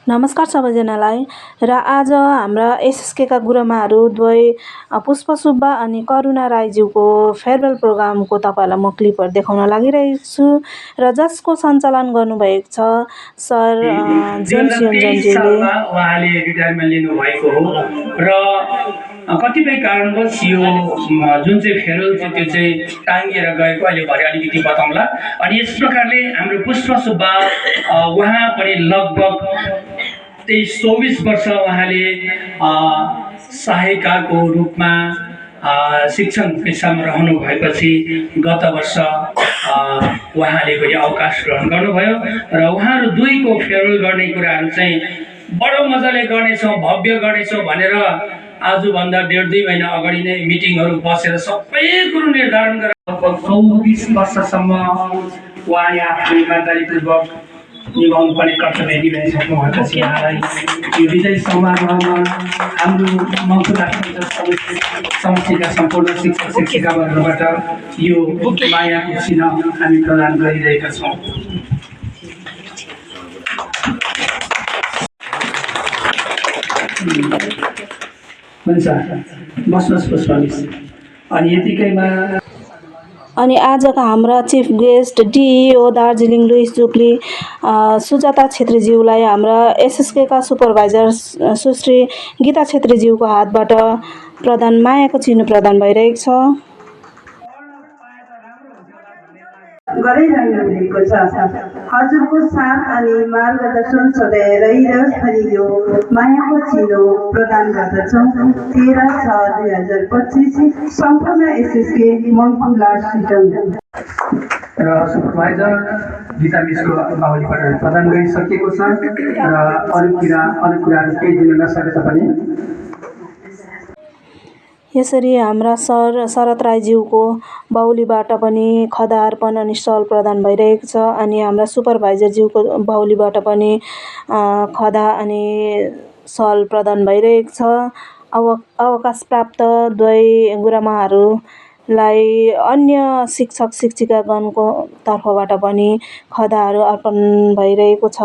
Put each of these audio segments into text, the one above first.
नमस्कार सबैजनालाई र आज हाम्रा एसएसकेका गुरुमाहरू द्वय पुष्प सुब्बा अनि करुणा राईज्यूको फेयरवेल प्रोग्रामको तपाईँहरूलाई म क्लिपहरू देखाउन लागिरहेको छु र जसको सञ्चालन गर्नुभएको छ सर जेम्स 2023 योन्जनज्यूले। सालमा उहाँले रिटायरमेन्ट लिनुभएको हो र कतिपय कारणवश यो जुन चाहिँ फेयरवेल छ त्यो चाहिँ टाङ्गिएर गएको अहिले भरे अलिकति बताउँला। अनि यस प्रकारले हाम्रो पुष्प सुब्बा उहाँ पनि लगभग 23-24 वर्ष उहाँले सहायिकाको रूपमा शिक्षण पेसामा रहनु भएपछि गत वर्ष उहाँले पनि अवकाश ग्रहण गर्नुभयो र उहाँहरू दुईको फेयरवेल गर्ने कुराहरू चाहिँ बडो मजाले गर्नेछौँ, भव्य गर्नेछौँ भनेर आजभन्दा 1.5-2 महिना अगाडि नै मिटिङहरू बसेर सबै कुरो निर्धारण गरेर लगभग 24 वर्षसम्म उहाँले आफ्नो इमान्दारीपूर्वक निभाउनु पर्ने कर्तव्य निभाइसक्नु भएपछि उहाँलाई यो विजय समारोहमा हाम्रो मङ्पुला समष्टिका सम्पूर्ण शिक्षक शिक्षिकावर्गबाट यो मायाको चिन्ह हामी प्रदान गरिरहेका छौँ। हुन्छ, बस्नुहोस् पुष्पमिस। अनि यतिकैमा अनि आजका हाम्रा chief guest DEO Darjeeling Louis Jukli Sujata छेत्रीज्यूलाई हाम्रा एसएसकेका सुपरभाइजर सुश्री गीता छेत्रीज्यूको हातबाट मायाको चिन्ह प्रदान भइरहेको छ। गरिरहनु भएको छ। हजुरको साथ अनि मार्गदर्शन सधैँ रहिरहोस् भनी यो मायाको चिनो प्रदान गर्दछौँ। 13/6/2025 सम्पूर्ण एसएसके मङ्पुला सिटम र सुपरभाइजर गीता मिसको बाहुलीबाट प्रदान गरिसकेको छ र अरू कुराहरू केही दिन नसके तापनि यसरी हाम्रा सर शरद राईज्यूको बाहुलीबाट पनि खदा अर्पण अनि सल प्रदान भइरहेको छ। अनि हाम्रा सुपरभाइजरज्यूको बाहुलीबाट पनि खदा अनि सल प्रदान भइरहेको छ। अवकाश प्राप्त द्वय गुरुमाहरूलाई अन्य शिक्षक शिक्षिकागणको तर्फबाट पनि खदाहरू अर्पण भइरहेको छ।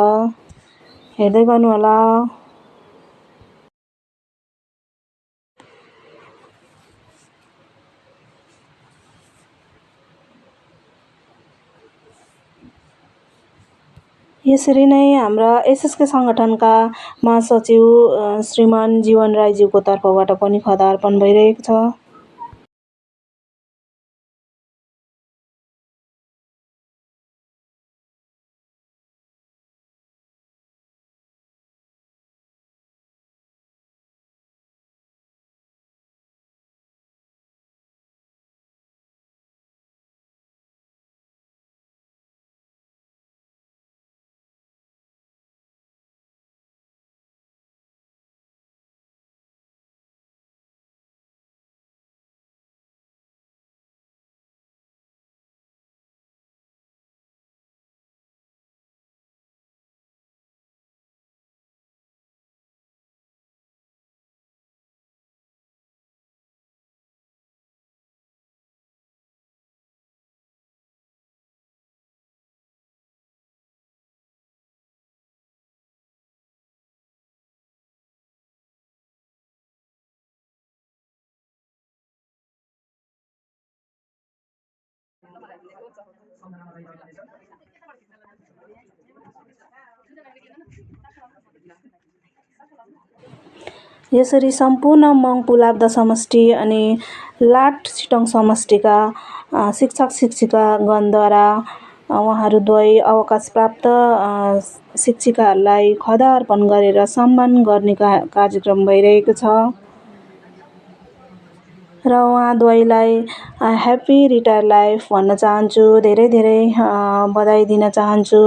हेर्दै गर्नुहोला। यसरी नै हाम्रा एसएसके सङ्गठनका महासचिव श्रीमान जीवन राईज्यूको तर्फबाट पनि खदा अर्पण भइरहेको छ। यसरी सम्पूर्ण मङ्पु लाब्दा समष्टि अनि लाट छिटङ समष्टिका शिक्षक शिक्षिकागणद्वारा उहाँहरू द्वय अवकाश प्राप्त शिक्षिकाहरूलाई खदा अर्पण गरेर सम्मान गर्ने कार्यक्रम भइरहेको छ र उहाँ द्वयलाई ह्याप्पी रिटायर लाइफ भन्न चाहन्छु। धेरै धेरै बधाई दिन चाहन्छु।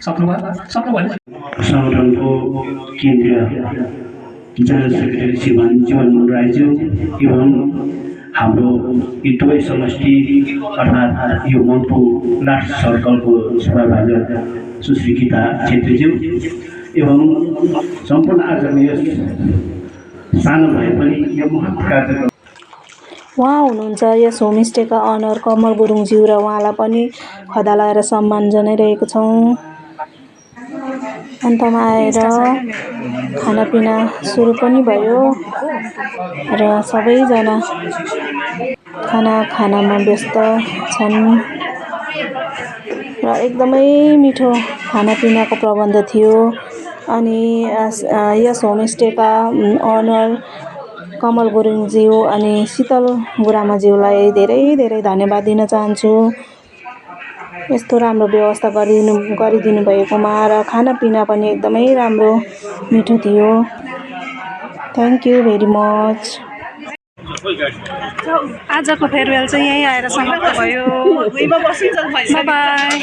सक्नुभयो सङ्गठनको केन्द्रीय जनरल सेक्रेटरी श्रीमान जीवन राईज्यू एवं हाम्रो यी दुवै समष्टि अर्थात् यो मङ्पू लास्ट सर्कलको सुपरभाइजर सुश्री गीता छेत्रीज्यू एवं सम्पूर्ण आजको यस सानो भए पनि यो महत् कार्यक्रम उहाँ हुनुहुन्छ यस होमस्टेका अनर कमल गुरुङज्यू र उहाँलाई पनि खदा लगाएर सम्मान जनाइरहेको छौँ। अन्तमा आएर खानापिना सुरु पनि भयो र सबैजना खानामा व्यस्त छन् र एकदमै मिठो खानापिनाको प्रबन्ध थियो। अनि यस होमस्टेका अनर कमल गुरुङज्यू अनि शीतल गुरामाज्यूलाई धेरै धेरै धन्यवाद दिन चाहन्छु यस्तो राम्रो व्यवस्था गरिदिनु भएकोमा र खानापिना पनि एकदमै राम्रो मिठो थियो। Thank you very much. आजको फेयरवेल चाहिँ यहीँ आएर समाप्त भयो। बाई।